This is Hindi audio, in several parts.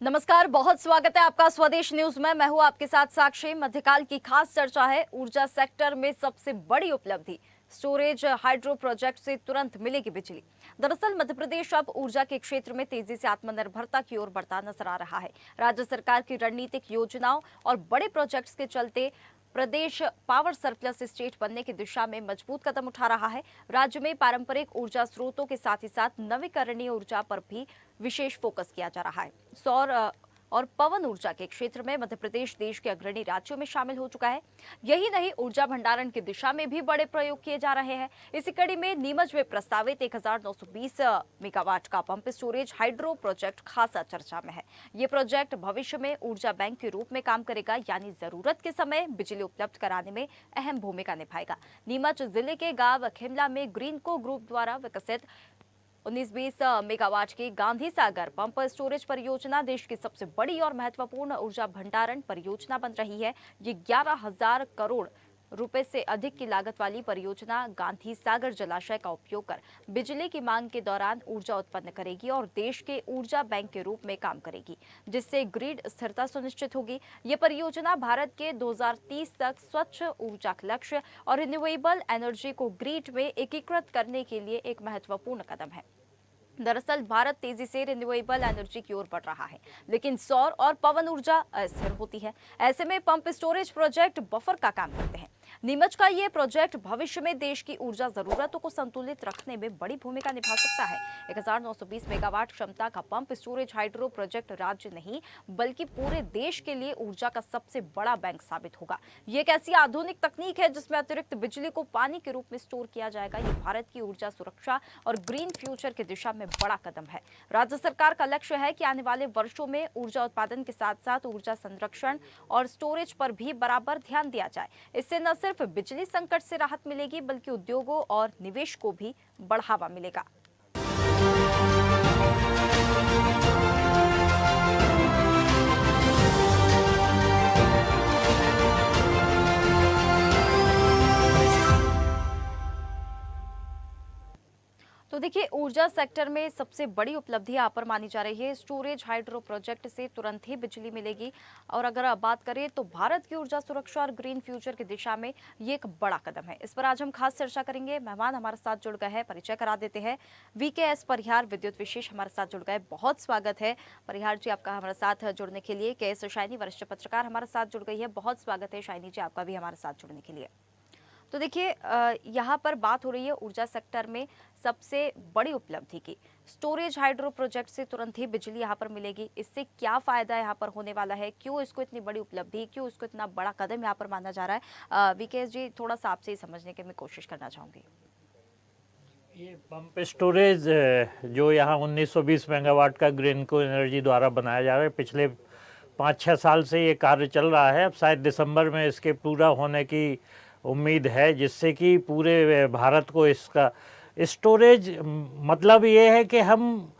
नमस्कार, बहुत स्वागत है आपका स्वदेश न्यूज में। मैं हूं आपके साथ साक्षी। मध्यकाल की खास चर्चा है ऊर्जा सेक्टर में सबसे बड़ी उपलब्धि स्टोरेज हाइड्रो प्रोजेक्ट से तुरंत मिलेगी बिजली। दरअसल मध्य प्रदेश अब ऊर्जा के क्षेत्र में तेजी से आत्मनिर्भरता की ओर बढ़ता नजर आ रहा है। राज्य सरकार की रणनीतिक योजनाओं और बड़े प्रोजेक्ट्स के चलते प्रदेश पावर सरप्लस स्टेट बनने की दिशा में मजबूत कदम उठा रहा है। राज्य में पारंपरिक ऊर्जा स्रोतों के साथ ही साथ नवीकरणीय ऊर्जा पर भी विशेष फोकस किया जा रहा है। सौर और पवन ऊर्जा के क्षेत्र में मध्य प्रदेश देश के अग्रणी राज्यों में शामिल हो चुका है। यही नहीं, ऊर्जा भंडारण की दिशा में भी बड़े प्रयोग किए जा रहे हैं। इसी कड़ी में नीमच में प्रस्तावित 1920 मेगावाट का पंप स्टोरेज हाइड्रो प्रोजेक्ट खासा चर्चा में है। ये प्रोजेक्ट भविष्य में ऊर्जा बैंक के रूप में काम करेगा, यानी जरूरत के समय बिजली उपलब्ध कराने में अहम भूमिका निभाएगा। नीमच जिले के गांव खिमला में ग्रीनको ग्रुप द्वारा विकसित 1920 मेगावाट की गांधी सागर पंप स्टोरेज परियोजना देश की सबसे बड़ी और महत्वपूर्ण ऊर्जा भंडारण परियोजना बन रही है। ये 11,000 करोड़ रुपए से अधिक की लागत वाली परियोजना गांधी सागर जलाशय का उपयोग कर बिजली की मांग के दौरान ऊर्जा उत्पन्न करेगी और देश के ऊर्जा बैंक के रूप में काम करेगी, जिससे ग्रिड स्थिरता सुनिश्चित होगी। ये परियोजना भारत के 2030 तक स्वच्छ ऊर्जा लक्ष्य और रिन्यूएबल एनर्जी को ग्रिड में एकीकृत करने के लिए एक महत्वपूर्ण कदम है। दरअसल भारत तेजी से रिन्यूएबल एनर्जी की ओर बढ़ रहा है, लेकिन सौर और पवन ऊर्जा अस्थिर होती है। ऐसे में पंप स्टोरेज प्रोजेक्ट बफर का काम करते हैं। नीमच का ये प्रोजेक्ट भविष्य में देश की ऊर्जा जरूरतों को संतुलित रखने में बड़ी भूमिका निभा सकता है। 1920 मेगावाट क्षमता का पंप स्टोरेज हाइड्रो प्रोजेक्ट राज्य नहीं बल्कि पूरे देश के लिए ऊर्जा का सबसे बड़ा बैंक साबित होगा। ये एक ऐसी आधुनिक तकनीक है जिसमें अतिरिक्त बिजली को पानी के रूप में स्टोर किया जाएगा। ये भारत की ऊर्जा सुरक्षा और ग्रीन फ्यूचर की दिशा में बड़ा कदम है। राज्य सरकार का लक्ष्य है कि आने वाले वर्षों में ऊर्जा उत्पादन के साथ साथ ऊर्जा संरक्षण और स्टोरेज पर भी बराबर ध्यान दिया जाए। इससे न सिर्फ बिजली संकट से राहत मिलेगी बल्कि उद्योगों और निवेश को भी बढ़ावा मिलेगा। तो देखिए, ऊर्जा सेक्टर में सबसे बड़ी उपलब्धि यहाँ पर मानी जा रही है स्टोरेज हाइड्रो प्रोजेक्ट से तुरंत ही बिजली मिलेगी। और अगर आप बात करें तो भारत की ऊर्जा सुरक्षा और ग्रीन फ्यूचर की दिशा में ये एक बड़ा कदम है। इस पर आज हम खास चर्चा करेंगे। मेहमान हमारे साथ जुड़ गए हैं, परिचय करा देते हैं। VKS परिहार विद्युत विशेष हमारे साथ जुड़ गए, बहुत स्वागत है परिहार जी आपका हमारे साथ जुड़ने के लिए। KS शाइनी वरिष्ठ पत्रकार हमारे साथ जुड़ गई है, बहुत स्वागत है शाइनी जी आपका भी हमारे साथ जुड़ने के लिए। तो देखिए, यहाँ पर बात हो रही है ऊर्जा सेक्टर में सबसे बड़ी उपलब्धि की। स्टोरेज हाइड्रो प्रोजेक्ट से तुरंत ही बिजली यहाँ पर मिलेगी। इससे क्या फायदा यहाँ पर होने वाला है, क्यों इसको इतनी बड़ी उपलब्धि, क्यों इसको इतना बड़ा कदम यहाँ पर माना जा रहा है? VKS जी, थोड़ा सा आपसे ही समझने की मैं कोशिश करना चाहूँगी। ये पंप स्टोरेज जो यहाँ 1920 मेगावाट का ग्रीनको एनर्जी द्वारा बनाया जा रहा है, पिछले 5-6 साल से ये कार्य चल रहा है। अब शायद दिसंबर में इसके पूरा होने की उम्मीद है, जिससे कि पूरे भारत को इसका स्टोरेज मतलब ये है कि हम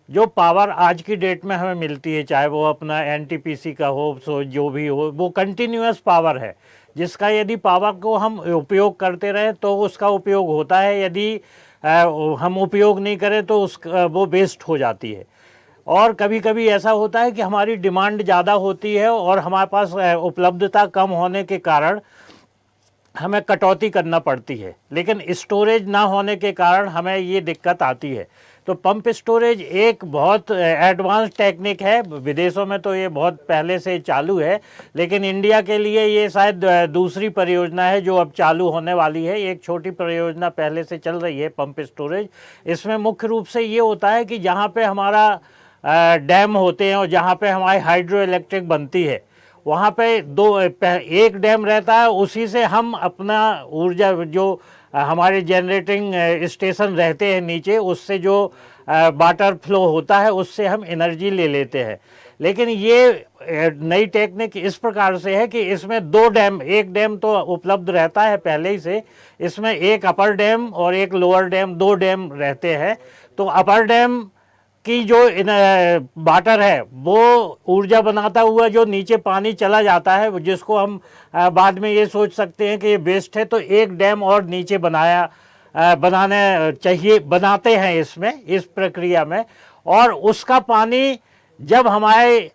जो पावर आज की डेट में हमें मिलती है, चाहे वो अपना NTPC का हो, सो जो भी हो, वो कंटिन्यूअस पावर है, जिसका यदि पावर को हम उपयोग करते रहें तो उसका उपयोग होता है, यदि हम उपयोग नहीं करें तो वो वेस्ट हो जाती है। और कभी कभी ऐसा होता है कि हमारी डिमांड ज़्यादा होती है और हमारे पास उपलब्धता कम होने के कारण हमें कटौती करना पड़ती है, लेकिन स्टोरेज ना होने के कारण हमें ये दिक्कत आती है। तो पंप स्टोरेज एक बहुत एडवांस टेक्निक है। विदेशों में तो ये बहुत पहले से चालू है, लेकिन इंडिया के लिए ये शायद दूसरी परियोजना है जो अब चालू होने वाली है। एक छोटी परियोजना पहले से चल रही है पंप स्टोरेज। इसमें मुख्य रूप से ये होता है कि जहाँ पे हमारा डैम होते हैं और जहाँ पे हमारी हाइड्रो इलेक्ट्रिक बनती है, वहाँ पे एक डैम रहता है, उसी से हम अपना ऊर्जा जो हमारे जनरेटिंग स्टेशन रहते हैं नीचे, उससे जो वाटर फ्लो होता है उससे हम एनर्जी ले लेते हैं। लेकिन ये नई टेक्निक इस प्रकार से है कि इसमें एक डैम तो उपलब्ध रहता है पहले ही से, इसमें एक अपर डैम और एक लोअर डैम, 2 डैम रहते हैं। तो अपर डैम की जो वाटर है वो ऊर्जा बनाता हुआ जो नीचे पानी चला जाता है, जिसको हम बाद में ये सोच सकते हैं कि ये वेस्ट है, तो एक डैम और नीचे बनाते हैं इसमें, इस प्रक्रिया में, और उसका पानी जब हमारे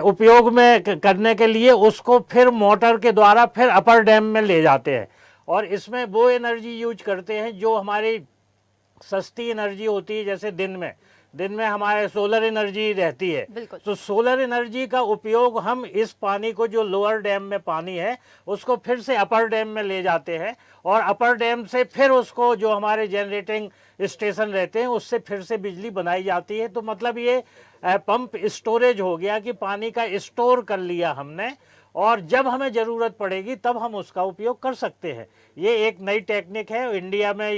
उपयोग में करने के लिए उसको फिर मोटर के द्वारा फिर अपर डैम में ले जाते हैं, और इसमें वो एनर्जी यूज करते हैं जो हमारी सस्ती एनर्जी होती है। जैसे दिन में हमारे सोलर एनर्जी रहती है, तो सोलर एनर्जी का उपयोग हम इस पानी को, जो लोअर डैम में पानी है, उसको फिर से अपर डैम में ले जाते हैं, और अपर डैम से फिर उसको जो हमारे जनरेटिंग स्टेशन रहते हैं उससे फिर से बिजली बनाई जाती है। तो मतलब ये पंप स्टोरेज हो गया कि पानी का स्टोर कर लिया हमने, और जब हमें ज़रूरत पड़ेगी तब हम उसका उपयोग कर सकते हैं। ये एक नई टेक्निक है। इंडिया में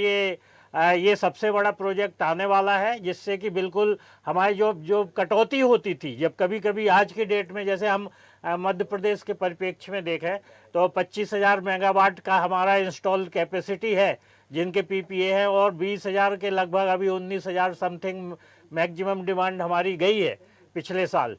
ये सबसे बड़ा प्रोजेक्ट आने वाला है, जिससे कि बिल्कुल हमारी जो कटौती होती थी, जब कभी कभी आज की डेट में, जैसे हम मध्य प्रदेश के परिप्रेक्ष्य में देखें तो 25,000 मेगावाट का हमारा इंस्टॉल कैपेसिटी है जिनके पीपीए है, और 20,000 के लगभग अभी 19,000 समथिंग मैक्सिमम डिमांड हमारी गई है पिछले साल।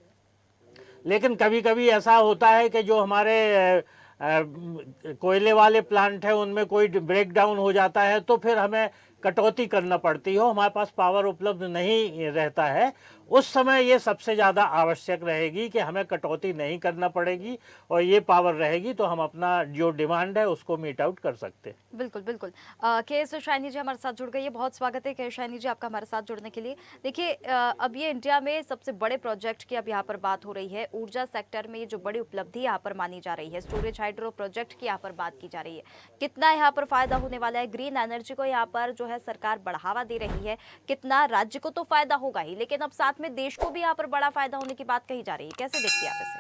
लेकिन कभी कभी ऐसा होता है कि जो हमारे कोयले वाले प्लांट हैं उनमें कोई ब्रेक डाउन हो जाता है, तो फिर हमें कटौती करना पड़ती हो, हमारे पास पावर उपलब्ध नहीं रहता है। उस समय ये सबसे ज़्यादा आवश्यक रहेगी कि हमें कटौती नहीं करना पड़ेगी, और ये पावर रहेगी तो हम अपना जो डिमांड है उसको मीट आउट कर सकते हैं। बिल्कुल बिल्कुल। के एस शाइनी जी हमारे साथ जुड़ गई है, बहुत स्वागत है के एस शाइनी जी आपका हमारे साथ जुड़ने के लिए। देखिए, अब ये इंडिया में सबसे बड़े प्रोजेक्ट की अब यहाँ पर बात हो रही है। ऊर्जा सेक्टर में ये जो बड़ी उपलब्धि यहाँ पर मानी जा रही है, स्टोरेज हाइड्रो प्रोजेक्ट की यहाँ पर बात की जा रही है, कितना यहाँ पर फायदा होने वाला है। ग्रीन एनर्जी को यहाँ पर जो है सरकार बढ़ावा दे रही है, कितना राज्य को तो फायदा होगा ही, लेकिन अब साथ में देश को भी यहाँ पर बड़ा फायदा होने की बात कही जा रही है। कैसे देखती हैं आप इसे?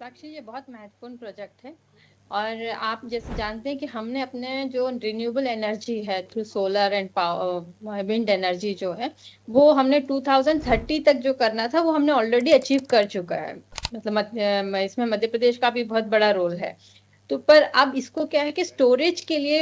साक्षी, ये बहुत महत्वपूर्ण प्रोजेक्ट है, और आप जैसे जानते हैं कि हमने अपने जो रिन्यूएबल एनर्जी है through solar and wind energy जो है, वो हमने 2030 तक जो करना था वो हमने ऑलरेडी अचीव कर चुका है। मतलब इसमें मध्य प्रदेश का भी बहुत बड़ा रोल है। तो पर अब इसको क्या है कि स्टोरेज के लिए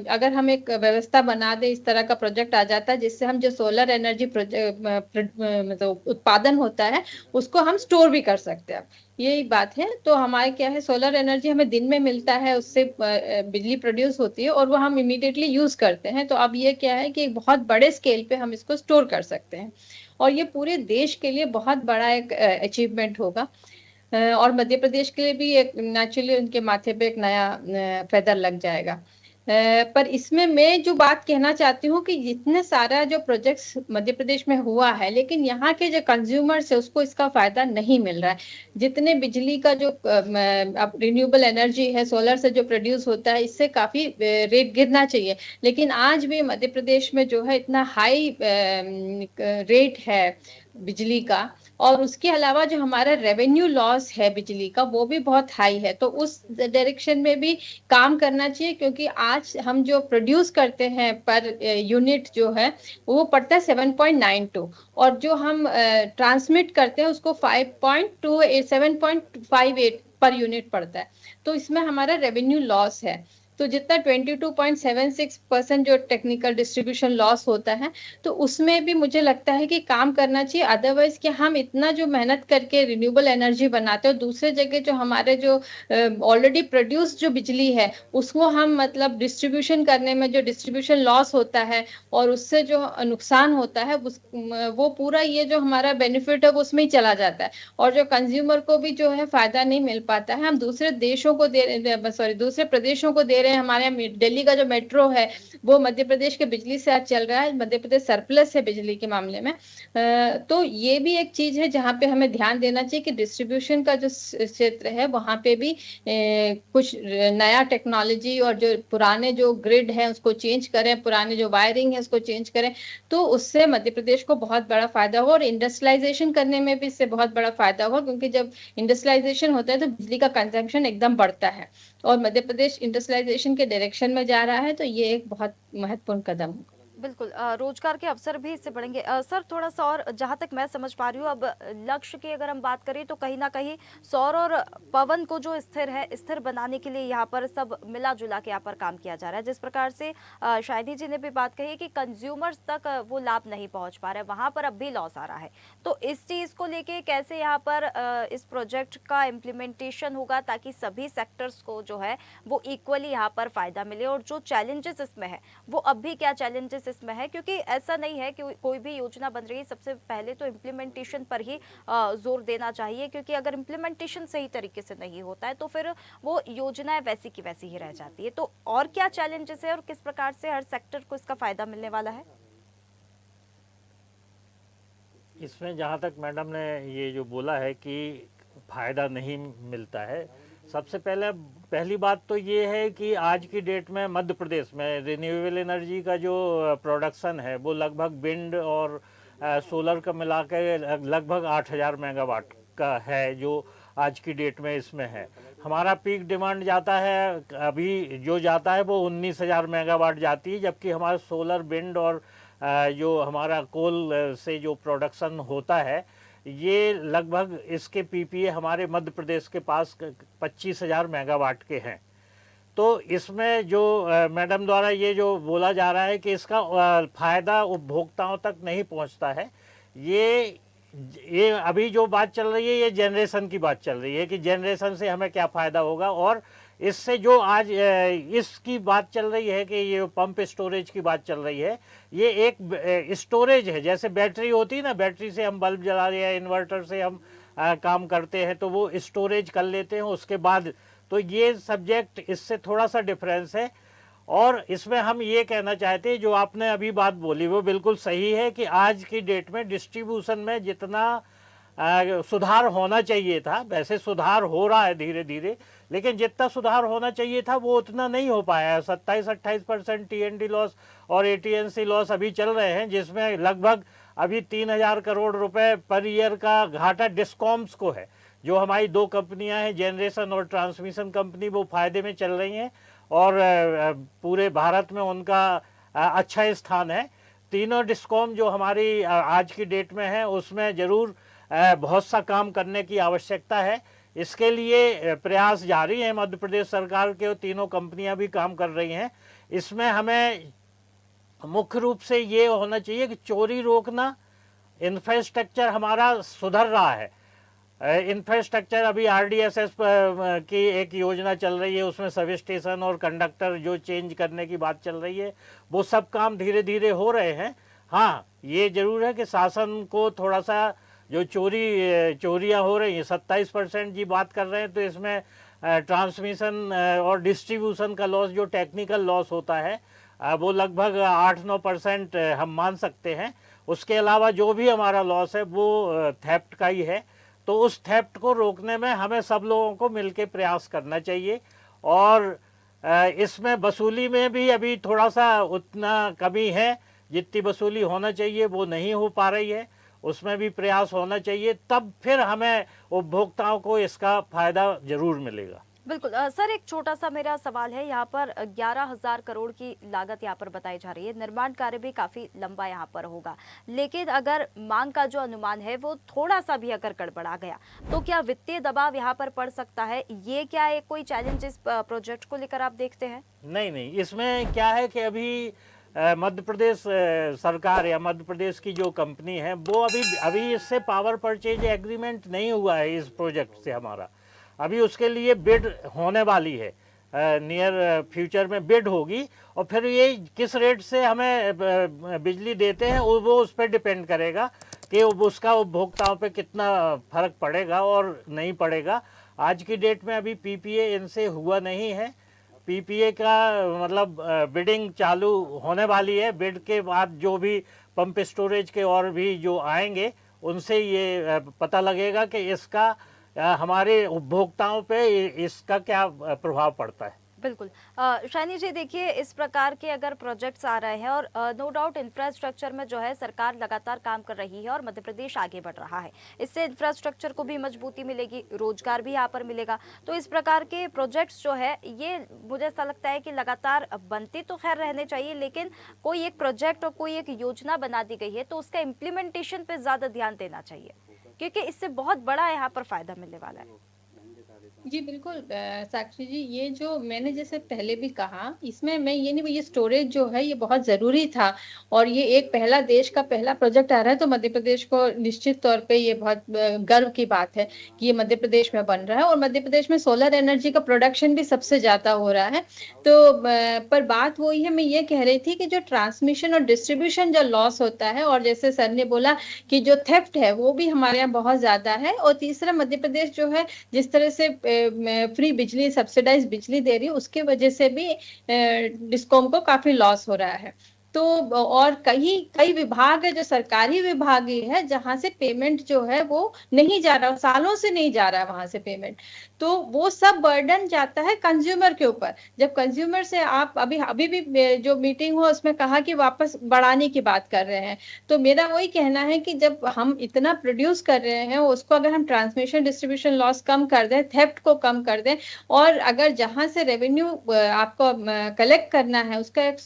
अगर हम एक व्यवस्था बना दे, इस तरह का प्रोजेक्ट आ जाता है जिससे हम जो सोलर एनर्जी मतलब उत्पादन होता है उसको हम स्टोर भी कर सकते हैं। यही बात है। तो हमारे क्या है, सोलर एनर्जी हमें दिन में मिलता है, उससे बिजली प्रोड्यूस होती है और वो हम इमीडिएटली यूज करते हैं। तो अब ये क्या है कि एक बहुत बड़े स्केल पे हम इसको स्टोर कर सकते हैं, और ये पूरे देश के लिए बहुत बड़ा एक अचीवमेंट होगा। और मध्य प्रदेश के लिए भी एक नेचुरली उनके माथे पे एक नया फेदर लग जाएगा। पर इसमें मैं जो बात कहना चाहती हूँ कि जितने सारा जो प्रोजेक्ट्स मध्य प्रदेश में हुआ है, लेकिन यहाँ के जो कंज्यूमर्स है उसको इसका फायदा नहीं मिल रहा है। जितने बिजली का जो अब रिन्यूएबल एनर्जी है, सोलर से जो प्रोड्यूस होता है, इससे काफी रेट गिरना चाहिए, लेकिन आज भी मध्य प्रदेश में जो है इतना हाई रेट है बिजली का, और उसके अलावा जो हमारा रेवेन्यू लॉस है बिजली का वो भी बहुत हाई है। तो उस डायरेक्शन में भी काम करना चाहिए, क्योंकि आज हम जो प्रोड्यूस करते हैं पर यूनिट जो है वो पड़ता है 7.92, और जो हम ट्रांसमिट करते हैं उसको 7.58 पर यूनिट पड़ता है। तो इसमें हमारा रेवेन्यू लॉस है। तो जितना 22.76% जो टेक्निकल डिस्ट्रीब्यूशन लॉस होता है, तो उसमें भी मुझे लगता है कि काम करना चाहिए। अदरवाइज कि हम इतना जो मेहनत करके रिन्यूएबल एनर्जी बनाते हैं, दूसरे जगह जो हमारे जो ऑलरेडी प्रोड्यूस जो बिजली है उसको हम मतलब डिस्ट्रीब्यूशन करने में जो डिस्ट्रीब्यूशन लॉस होता है और उससे जो नुकसान होता है वो पूरा ये जो हमारा बेनिफिट है वो उसमें ही चला जाता है, और जो कंज्यूमर को भी जो है फायदा नहीं मिल पाता है। हम दूसरे देशों को दूसरे प्रदेशों को दे रहे हैं। हमारे यहाँ दिल्ली का जो मेट्रो है वो मध्य प्रदेश के बिजली से आज चल रहा है। मध्य प्रदेश सरप्लस है बिजली के मामले में। तो ये भी एक चीज है जहाँ पे हमें ध्यान देना चाहिए कि डिस्ट्रीब्यूशन का जो क्षेत्र है वहां पे भी कुछ नया टेक्नोलॉजी और जो पुराने जो ग्रिड है उसको चेंज करें, पुराने जो वायरिंग है उसको चेंज करें, तो उससे मध्य प्रदेश को बहुत बड़ा फायदा हो, और इंडस्ट्रियलाइजेशन करने में भी इससे बहुत बड़ा फायदा हो, क्योंकि जब इंडस्ट्रियलाइजेशन होता है तो बिजली का कंजम्पशन एकदम बढ़ता है, और मध्य प्रदेश इंडस्ट्रियलाइजेशन के डायरेक्शन में जा रहा है। तो ये एक बहुत महत्वपूर्ण कदम है। बिल्कुल, रोजगार के अवसर भी इससे बढ़ेंगे। सर, थोड़ा सा और, जहां तक मैं समझ पा रही हूँ, अब लक्ष्य की अगर हम बात करें तो कहीं ना कहीं सौर और पवन को जो स्थिर बनाने के लिए यहाँ पर सब मिला जुला के यहाँ पर काम किया जा रहा है। जिस प्रकार से शाहिनी जी ने भी बात कही कि कंज्यूमर्स तक वो लाभ नहीं पहुंच पा रहा है, वहां पर अब भी लॉस आ रहा है। तो इस चीज को लेके कैसे यहाँ पर इस प्रोजेक्ट का इम्प्लीमेंटेशन होगा ताकि सभी सेक्टर्स को जो है वो इक्वली यहाँ पर फायदा मिले, और जो चैलेंजेस इसमें है वो अब भी क्या चैलेंजेस प्रोसेस में है, क्योंकि ऐसा नहीं है कि कोई भी योजना बन रही है सबसे पहले तो इम्प्लीमेंटेशन पर ही जोर देना चाहिए, क्योंकि अगर इम्प्लीमेंटेशन सही तरीके से नहीं होता है तो फिर वो योजनाएं वैसी की वैसी ही रह जाती है। तो और क्या चैलेंजेस है और किस प्रकार से हर सेक्टर को इसका फायदा मिलने वाला है? इसमें जहाँ तक मैडम ने ये जो बोला है कि फ़ायदा नहीं मिलता है, सबसे पहली बात तो ये है कि आज की डेट में मध्य प्रदेश में रिन्यूएबल एनर्जी का जो प्रोडक्शन है वो लगभग विंड और सोलर का मिला के लगभग 8000 मेगावाट का है, जो आज की डेट में इसमें है। हमारा पीक डिमांड जाता है, अभी जो जाता है वो 19,000 मेगावाट जाती है, जबकि हमारा सोलर, विंड और जो हमारा कोल से जो प्रोडक्शन होता है ये लगभग इसके पीपीए हमारे मध्य प्रदेश के पास 25,000 मेगावाट के हैं। तो इसमें जो मैडम द्वारा ये जो बोला जा रहा है कि इसका फ़ायदा उपभोक्ताओं तक नहीं पहुंचता है, ये अभी जो बात चल रही है ये जनरेशन की बात चल रही है कि जनरेशन से हमें क्या फ़ायदा होगा। और इससे जो आज इसकी बात चल रही है कि ये पंप स्टोरेज की बात चल रही है, ये एक स्टोरेज है। जैसे बैटरी होती है ना, बैटरी से हम बल्ब जला रहे हैं, इन्वर्टर से हम काम करते हैं तो वो स्टोरेज कर लेते हैं उसके बाद। तो ये सब्जेक्ट इससे थोड़ा सा डिफरेंस है। और इसमें हम ये कहना चाहते हैं, जो आपने अभी बात बोली वो बिल्कुल सही है कि आज की डेट में डिस्ट्रीब्यूशन में जितना सुधार होना चाहिए था, वैसे सुधार हो रहा है धीरे धीरे, लेकिन जितना सुधार होना चाहिए था वो उतना नहीं हो पाया है। 27-28% टीएनडी लॉस और एटीएनसी लॉस अभी चल रहे हैं, जिसमें लगभग अभी 3000 करोड़ रुपए पर ईयर का घाटा डिस्कॉम्स को है। जो हमारी दो कंपनियां हैं, जनरेशन और ट्रांसमिशन कंपनी, वो फायदे में चल रही हैं और पूरे भारत में उनका अच्छा स्थान है। तीनों डिस्कॉम जो हमारी आज की डेट में है उसमें ज़रूर बहुत सा काम करने की आवश्यकता है। इसके लिए प्रयास जारी हैं मध्य प्रदेश सरकार के, तीनों कंपनियां भी काम कर रही हैं। इसमें हमें मुख्य रूप से ये होना चाहिए कि चोरी रोकना, इंफ्रास्ट्रक्चर हमारा सुधर रहा है। इंफ्रास्ट्रक्चर अभी आरडीएसएस की एक योजना चल रही है, उसमें सब स्टेशन और कंडक्टर जो चेंज करने की बात चल रही है, वो सब काम धीरे धीरे हो रहे हैं। हाँ, ये जरूर है कि शासन को थोड़ा सा जो चोरियां हो रही हैं, 27% जी बात कर रहे हैं, तो इसमें ट्रांसमिशन और डिस्ट्रीब्यूशन का लॉस, जो टेक्निकल लॉस होता है, वो लगभग 8-9% हम मान सकते हैं। उसके अलावा जो भी हमारा लॉस है वो थेफ्ट का ही है। तो उस थेफ्ट को रोकने में हमें सब लोगों को मिलकर प्रयास करना चाहिए। और इसमें वसूली में भी अभी थोड़ा सा उतना कमी है, जितनी वसूली होना चाहिए वो नहीं हो पा रही है, उसमें भी प्रयास होना चाहिए, तब फिर हमें उपभोक्ताओं को इसका फ़ायदा ज़रूर मिलेगा। बिल्कुल सर, एक छोटा सा मेरा सवाल है। यहाँ पर 11,000 करोड़ की लागत यहाँ पर बताई जा रही है, निर्माण कार्य भी काफी लंबा यहाँ पर होगा, लेकिन अगर मांग का जो अनुमान है वो थोड़ा सा भी अगर गड़बड़ा गया तो क्या वित्तीय दबाव यहाँ पर पड़ सकता है? ये क्या एक कोई चैलेंज इस प्रोजेक्ट को लेकर आप देखते हैं? नहीं, इसमें क्या है कि अभी मध्य प्रदेश सरकार या मध्य प्रदेश की जो कंपनी है वो अभी इससे पावर परचेज एग्रीमेंट नहीं हुआ है इस प्रोजेक्ट से हमारा। अभी उसके लिए बिड होने वाली है, नियर फ्यूचर में बिड होगी, और फिर ये किस रेट से हमें बिजली देते हैं वो उस पर डिपेंड करेगा कि उसका उपभोक्ताओं पे कितना फर्क पड़ेगा और नहीं पड़ेगा। आज की डेट में अभी पीपीए इनसे हुआ नहीं है। पीपीए का मतलब बिडिंग चालू होने वाली है। बिड के बाद जो भी पंप स्टोरेज के और भी जो आएंगे उनसे ये पता लगेगा कि इसका हमारे उपभोक्ताओं पे इसका क्या प्रभाव पड़ता है। बिल्कुल शाइनी जी, देखिए इस प्रकार के अगर प्रोजेक्ट्स आ रहे हैं और नो डाउट इंफ्रास्ट्रक्चर में जो है सरकार लगातार काम कर रही है और मध्य प्रदेश आगे बढ़ रहा है, इससे इंफ्रास्ट्रक्चर को भी मजबूती मिलेगी, रोजगार भी यहाँ पर मिलेगा। तो इस प्रकार के प्रोजेक्ट्स जो है ये मुझे ऐसा लगता है कि लगातार बनते तो खैर रहने चाहिए, लेकिन कोई एक प्रोजेक्ट और कोई एक योजना बना दी गई है तो उसका इम्प्लीमेंटेशन पे ज्यादा ध्यान देना चाहिए, क्योंकि इससे बहुत बड़ा यहाँ पर फायदा मिलने वाला है। जी, बिल्कुल साक्षी जी, ये जो मैंने जैसे पहले भी कहा, इसमें मैं ये नहीं, ये स्टोरेज जो है ये बहुत ज़रूरी था और ये एक पहला देश का पहला प्रोजेक्ट आ रहा है, तो मध्य प्रदेश को निश्चित तौर पे ये बहुत गर्व की बात है कि ये मध्य प्रदेश में बन रहा है और मध्य प्रदेश में सोलर एनर्जी का प्रोडक्शन भी सबसे ज़्यादा हो रहा है। तो पर बात वही है, मैं ये कह रही थी कि जो ट्रांसमिशन और डिस्ट्रीब्यूशन जो लॉस होता है और जैसे सर ने बोला कि जो थेफ्ट है, वो भी हमारे यहाँ बहुत ज़्यादा है और तीसरा मध्य प्रदेश जो है जिस तरह से फ्री बिजली सब्सिडाइज बिजली दे रही है उसके वजह से भी डिस्कॉम को काफी लॉस हो रहा है। तो और कई कई विभाग है जो सरकारी विभाग ही है जहां से पेमेंट जो है वो नहीं जा रहा, सालों से नहीं जा रहा है वहां से पेमेंट। तो वो सब बर्डन जाता है कंज्यूमर के ऊपर। जब कंज्यूमर से आप अभी अभी भी जो मीटिंग हो उसमें कहा कि वापस बढ़ाने की बात कर रहे हैं, तो मेरा वही कहना है कि जब हम इतना प्रोड्यूस कर रहे हैं उसको अगर हम ट्रांसमिशन डिस्ट्रीब्यूशन लॉस कम कर दें, थेफ्ट को कम कर दें और अगर जहां से रेवेन्यू आपको कलेक्ट करना है उसका एक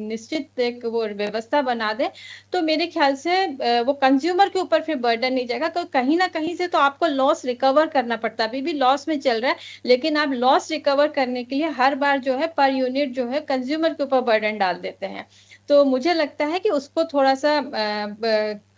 निश्चित एक वो व्यवस्था बना दें, तो मेरे ख्याल से वो कंज्यूमर के ऊपर फिर बर्डन नहीं जाएगा। तो कहीं ना कहीं से तो आपको लॉस रिकवर करना पड़ता है, अभी भी लॉस में चल रहा है, लेकिन आप लॉस रिकवर करने के लिए हर बार जो है पर यूनिट जो है कंज्यूमर के ऊपर बर्डन डाल देते हैं। तो मुझे लगता है कि उसको थोड़ा-सा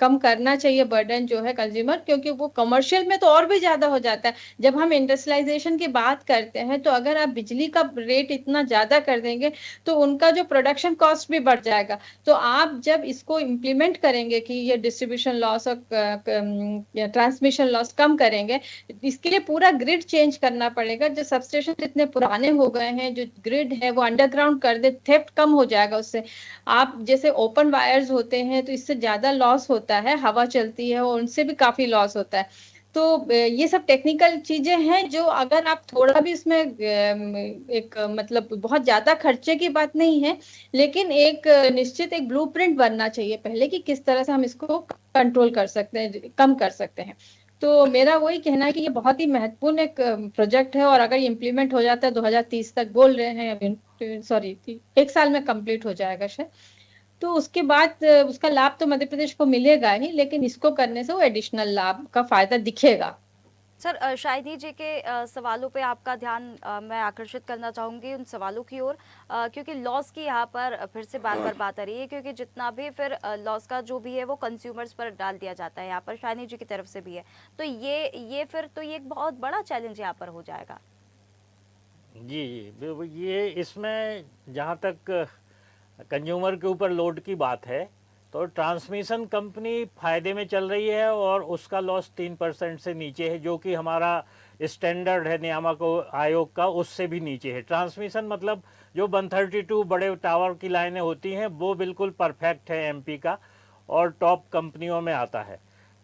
कम करना चाहिए बर्डन जो है कंज्यूमर, क्योंकि वो कमर्शियल में तो और भी ज़्यादा हो जाता है। जब हम इंडस्ट्रियलाइज़ेशन की बात करते हैं, तो अगर आप बिजली का रेट इतना ज़्यादा कर देंगे, तो उनका जो प्रोडक्शन कॉस्ट भी बढ़ जाएगा। तो आप जब इसको इम्प्लीमेंट करेंगे कि ये डिस्ट्रीब्यूशन लॉस और या ट्रांसमिशन लॉस कम करेंगे, इसके लिए पूरा ग्रिड चेंज करना पड़ेगा। जो सबस्टेशन इतने पुराने हो गए हैं, जो ग्रिड है वो अंडरग्राउंड कर दे, थेफ्ट कम हो जाएगा उससे। आप जैसे ओपन वायर्स होते हैं तो इससे ज्यादा लॉस होता है, हवा चलती है और उनसे भी काफी लॉस होता है। तो ये सब टेक्निकल चीजें हैं जो अगर आप थोड़ा भी इसमें एक मतलब बहुत ज्यादा खर्चे की बात नहीं है, लेकिन एक निश्चित एक ब्लूप्रिंट बनना चाहिए पहले कि किस तरह से हम इसको कंट्रोल कर सकते हैं, कम कर सकते हैं। तो मेरा वही कहना है कि ये बहुत ही महत्वपूर्ण एक प्रोजेक्ट है और अगर ये इम्प्लीमेंट हो जाता है 2030 तक बोल रहे हैं, सॉरी 1 साल में कंप्लीट हो जाएगा शायद, तो उसके बाद उसका लाभ तो मध्य प्रदेश को मिलेगा ही, लेकिन इसको करने से वो एडिशनल लाभ का फायदा दिखेगा। सर शाहिदी जी के सवालों पे आपका ध्यान मैं आकर्षित करना चाहूँगी उन सवालों की ओर, क्योंकि लॉस की यहाँ पर फिर से बार बार बात आ रही है, क्योंकि जितना भी फिर लॉस का जो भी है वो कंज्यूमर्स पर डाल दिया जाता है, यहाँ पर शाहिदी जी की तरफ से भी है। तो ये फिर तो ये एक बहुत बड़ा चैलेंज यहाँ पर हो जाएगा। जी जी, ये इसमें जहाँ तक कंज्यूमर के ऊपर लोड की बात है, तो ट्रांसमिशन कंपनी फ़ायदे में चल रही है और उसका लॉस 3% से नीचे है, जो कि हमारा स्टैंडर्ड है नियामक आयोग का, उससे भी नीचे है। ट्रांसमिशन मतलब जो 132 बड़े टावर की लाइनें होती हैं वो बिल्कुल परफेक्ट है एमपी का और टॉप कंपनियों में आता है।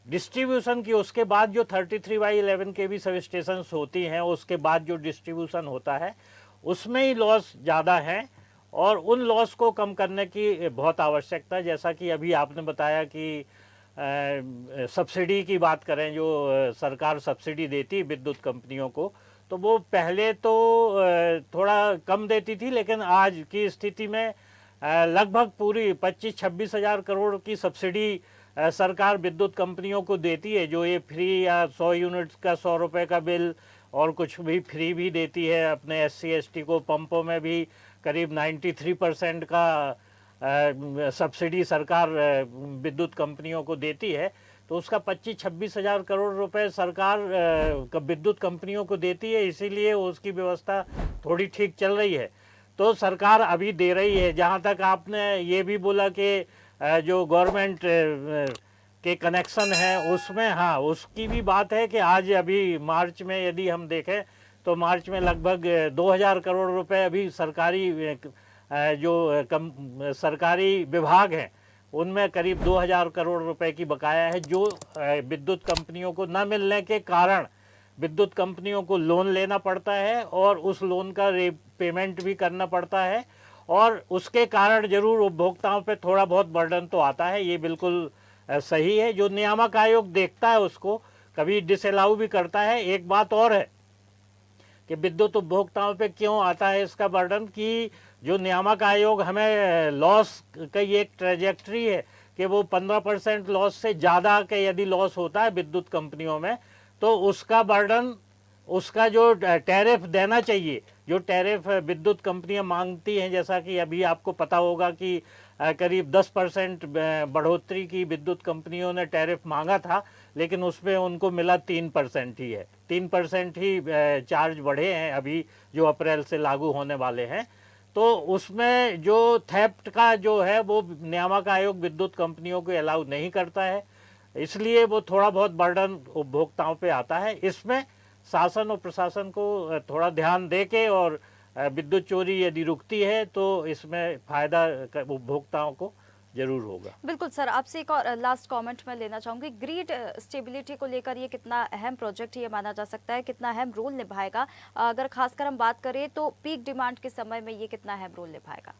डिस्ट्रीब्यूशन की उसके बाद जो 33/11 के भी सब स्टेशन होती हैं, उसके बाद जो डिस्ट्रीब्यूशन होता है उसमें ही लॉस ज़्यादा है और उन लॉस को कम करने की बहुत आवश्यकता है। जैसा कि अभी आपने बताया कि सब्सिडी की बात करें, जो सरकार सब्सिडी देती विद्युत कंपनियों को, तो वो पहले तो थोड़ा कम देती थी, लेकिन आज की स्थिति में लगभग पूरी 25-26 हज़ार करोड़ की सब्सिडी सरकार विद्युत कंपनियों को देती है, जो ये फ्री या 100 यूनिट्स का 100 रुपये का बिल और कुछ भी फ्री भी देती है अपने SC ST को। पंपों में भी करीब 93% का सब्सिडी सरकार विद्युत कंपनियों को देती है। तो उसका 25-26 हज़ार करोड़ रुपए सरकार विद्युत कंपनियों को देती है, इसीलिए उसकी व्यवस्था थोड़ी ठीक चल रही है। तो सरकार अभी दे रही है। जहाँ तक आपने ये भी बोला कि जो गवर्नमेंट के कनेक्शन हैं उसमें, हाँ उसकी भी बात है कि आज अभी मार्च में यदि हम देखें तो मार्च में लगभग 2000 करोड़ रुपए अभी सरकारी जो सरकारी विभाग हैं उनमें करीब 2000 करोड़ रुपए की बकाया है, जो विद्युत कंपनियों को न मिलने के कारण विद्युत कंपनियों को लोन लेना पड़ता है और उस लोन का पेमेंट भी करना पड़ता है और उसके कारण जरूर उपभोक्ताओं पे थोड़ा बहुत बर्डन तो आता है। ये बिल्कुल सही है। जो नियामक आयोग देखता है उसको कभी डिसअलाउ भी करता है। एक बात और है कि विद्युत उपभोक्ताओं पे क्यों आता है इसका बर्डन, कि जो नियामक आयोग हमें लॉस का ये एक ट्रेजेक्ट्री है कि वो 15% लॉस से ज़्यादा के यदि लॉस होता है विद्युत कंपनियों में, तो उसका बर्डन उसका जो टैरिफ देना चाहिए, जो टैरिफ विद्युत कंपनियां मांगती हैं, जैसा कि अभी आपको पता होगा कि करीब 10% बढ़ोतरी की विद्युत कंपनियों ने टैरिफ मांगा था, लेकिन उसमें उनको मिला 3% ही है। 3% ही चार्ज बढ़े हैं अभी, जो अप्रैल से लागू होने वाले हैं। तो उसमें जो थेफ्ट का जो है वो नियामक आयोग विद्युत कंपनियों को अलाउ नहीं करता है, इसलिए वो थोड़ा बहुत बर्डन उपभोक्ताओं पे आता है। इसमें शासन और प्रशासन को थोड़ा ध्यान दे के, और विद्युत चोरी यदि रुकती है तो इसमें फायदा उपभोक्ताओं को जरूर होगा। बिल्कुल सर, आपसे एक और लास्ट कमेंट मैं लेना चाहूंगी। ग्रिड स्टेबिलिटी को लेकर ये कितना अहम प्रोजेक्ट ये माना जा सकता है, कितना अहम रोल निभाएगा? अगर खासकर हम बात करें तो पीक डिमांड के समय में ये कितना अहम रोल निभाएगा?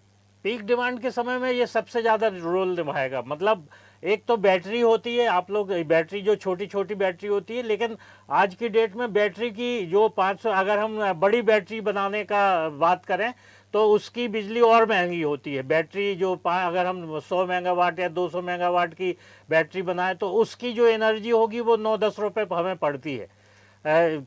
पीक डिमांड के समय में ये सबसे ज़्यादा रोल निभाएगा। मतलब एक तो बैटरी होती है, आप लोग बैटरी जो छोटी छोटी बैटरी होती है, लेकिन आज की डेट में बैटरी की जो 500, अगर हम बड़ी बैटरी बनाने का बात करें तो उसकी बिजली और महंगी होती है। बैटरी जो अगर हम 100 मेगावाट या 200 मेगावाट की बैटरी बनाएं तो उसकी जो एनर्जी होगी वो 9-10 रुपये हमें पड़ती है।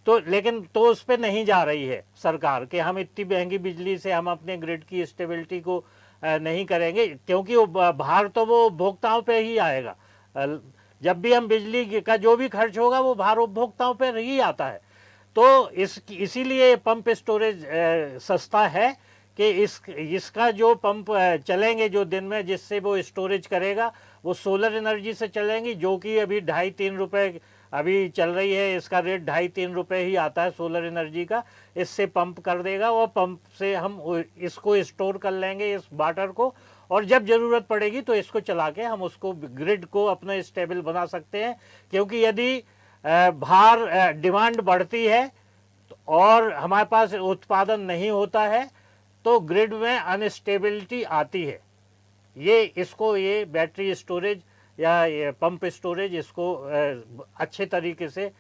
तो लेकिन तो उस पर नहीं जा रही है सरकार कि हम इतनी महंगी बिजली से हम अपने ग्रिड की स्टेबिलिटी को नहीं करेंगे, क्योंकि वो भार तो वो उपभोक्ताओं पे ही आएगा। जब भी हम बिजली का जो भी खर्च होगा वो भार उपभोक्ताओं पे ही आता है। तो इसीलिए पंप स्टोरेज सस्ता है कि इसका जो पंप चलेंगे जो दिन में, जिससे वो स्टोरेज करेगा, वो सोलर एनर्जी से चलेंगी, जो कि अभी 2.5-3 रुपये अभी चल रही है। इसका रेट 2.5-3 रुपये ही आता है सोलर एनर्जी का। इससे पंप कर देगा और पंप से हम इसको स्टोर कर लेंगे, इस वाटर को, और जब ज़रूरत पड़ेगी तो इसको चला के हम उसको ग्रिड को अपना स्टेबल बना सकते हैं। क्योंकि यदि भार डिमांड बढ़ती है और हमारे पास उत्पादन नहीं होता है तो ग्रिड में अनस्टेबिलिटी आती है। ये बैटरी स्टोरेज या ये पंप स्टोरेज इसको अच्छे तरीके से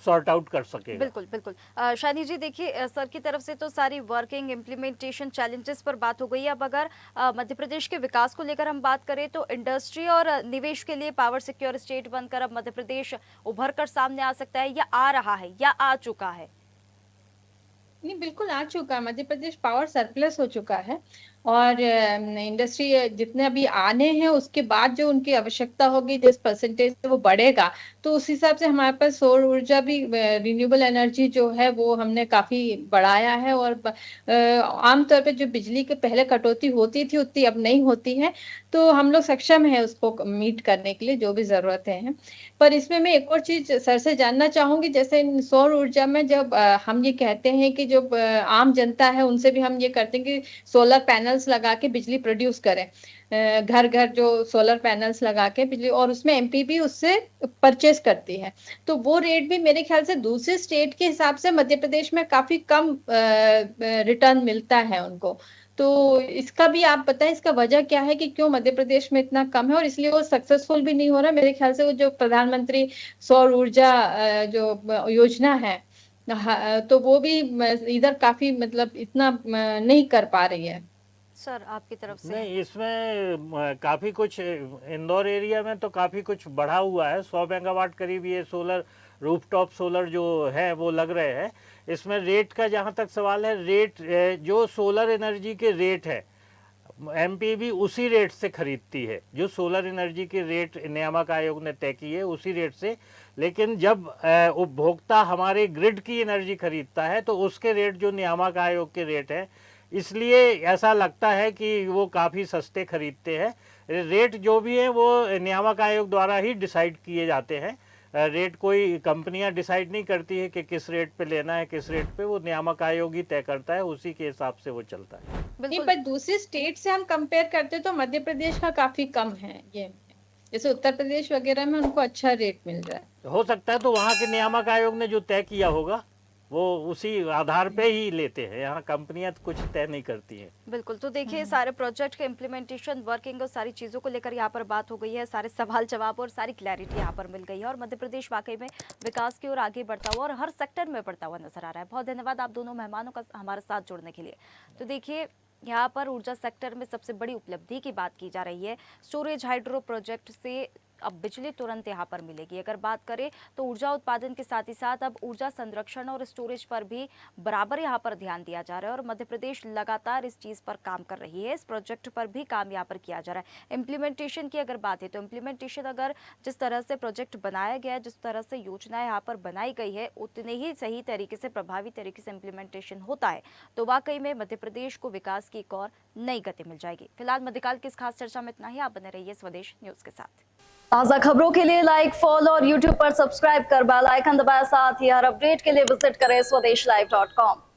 सॉर्ट आउट कर सकेगा। बिल्कुल बिल्कुल। शानी जी देखिए, सर की तरफ से तो सारी वर्किंग इम्प्लीमेंटेशन चैलेंजेस पर बात हो गई है। अब अगर मध्य प्रदेश के विकास को लेकर हम बात करें तो इंडस्ट्री और निवेश के लिए पावर सिक्योर स्टेट बनकर अब मध्य प्रदेश उभर कर सामने आ सकता है, या आ रहा है, या आ चुका है? नहीं, बिल्कुल आ चुका है। मध्य प्रदेश पावर सरप्लस हो चुका है और इंडस्ट्री जितने अभी आने हैं उसके बाद जो उनकी आवश्यकता होगी, जिस परसेंटेज से वो बढ़ेगा, तो उस हिसाब से हमारे पास सौर ऊर्जा भी, रिन्यूएबल एनर्जी जो है वो हमने काफी बढ़ाया है। और आमतौर पे जो बिजली के पहले कटौती होती थी उतनी अब नहीं होती है, तो हम लोग सक्षम है उसको मीट करने के लिए जो भी जरूरतें हैं। पर इसमें मैं एक और चीज सर से जानना चाहूंगी, जैसे सौर ऊर्जा में जब हम ये कहते हैं कि जो आम जनता है उनसे भी हम ये करते हैं कि सोलर पैनल्स लगा के बिजली प्रोड्यूस करें, घर घर जो सोलर पैनल्स लगा के बिजली, और उसमें एमपीपी उससे परचेस करती है। तो वो रेट भी मेरे ख्याल से दूसरे स्टेट के हिसाब से मध्य प्रदेश में काफी कम रिटर्न मिलता है उनको। तो इसका भी आप बताएं, इसका वजह क्या है कि क्यों मध्य प्रदेश में इतना कम है, और इसलिए वो सक्सेसफुल भी नहीं हो रहा। मेरे ख्याल से वो जो प्रधानमंत्री सौर ऊर्जा जो योजना है, तो वो भी इधर काफी मतलब इतना नहीं कर पा रही है। सर आपकी तरफ से? नहीं, इसमें काफ़ी कुछ इंदौर एरिया में तो काफ़ी कुछ बढ़ा हुआ है। 100 मेगावाट करीब ये सोलर रूफटॉप सोलर जो है वो लग रहे हैं। इसमें रेट का जहाँ तक सवाल है, रेट जो सोलर एनर्जी के रेट है, एमपीबी उसी रेट से खरीदती है। जो सोलर एनर्जी के रेट नियामक आयोग ने तय किए उसी रेट से। लेकिन जब उपभोक्ता हमारे ग्रिड की एनर्जी खरीदता है तो उसके रेट जो नियामक आयोग के रेट है, इसलिए ऐसा लगता है कि वो काफ़ी सस्ते खरीदते हैं। रेट जो भी है वो नियामक आयोग द्वारा ही डिसाइड किए जाते हैं। रेट कोई कंपनियां डिसाइड नहीं करती है कि किस रेट पे लेना है, किस रेट पे, वो नियामक आयोग ही तय करता है, उसी के हिसाब से वो चलता है। नहीं, पर दूसरे स्टेट से हम कंपेयर करते तो मध्य प्रदेश का काफी कम है ये। जैसे उत्तर प्रदेश वगैरह में उनको अच्छा रेट मिल रहा है। हो सकता है तो वहाँ के नियामक आयोग ने जो तय किया होगा वो उसी आधार पे ही लेते हैं। यहाँ कंपनियां कुछ तय नहीं करती हैं। बिल्कुल। तो देखिए, सारे प्रोजेक्ट के इम्प्लीमेंटेशन, वर्किंग और सारी चीज़ों को लेकर यहाँ पर बात हो गई है। सारे सवाल जवाब और सारी क्लैरिटी यहाँ पर मिल गई है और मध्य प्रदेश वाकई में विकास की ओर आगे बढ़ता हुआ और हर सेक्टर में बढ़ता हुआ नजर आ रहा है। बहुत धन्यवाद आप दोनों मेहमानों का हमारे साथ जुड़ने के लिए। तो देखिए, यहाँ पर ऊर्जा सेक्टर में सबसे बड़ी उपलब्धि की बात की जा रही है। स्टोरेज हाइड्रो प्रोजेक्ट से अब बिजली तुरंत यहाँ पर मिलेगी। अगर बात करें तो ऊर्जा उत्पादन के साथ ही साथ अब ऊर्जा संरक्षण और स्टोरेज पर भी बराबर यहाँ पर ध्यान दिया जा रहा है और मध्य प्रदेश लगातार इस चीज पर काम कर रही है। इस प्रोजेक्ट पर भी काम यहाँ पर किया जा रहा है। इम्प्लीमेंटेशन की अगर बात है तो इम्प्लीमेंटेशन अगर जिस तरह से प्रोजेक्ट बनाया गया है, जिस तरह से योजना यहाँ पर बनाई गई है, उतने ही सही तरीके से प्रभावी तरीके से इम्प्लीमेंटेशन होता है तो वाकई में मध्य प्रदेश को विकास की एक और नई गति मिल जाएगी। फिलहाल मध्यकाल की इस खास चर्चा में इतना ही। आप बने रहिए स्वदेश न्यूज के साथ। ताजा खबरों के लिए लाइक, फॉलो और यूट्यूब पर सब्सक्राइब कर बेल आइकन दबाएं। साथ ही हर अपडेट के लिए विजिट करें swedeshlive.com।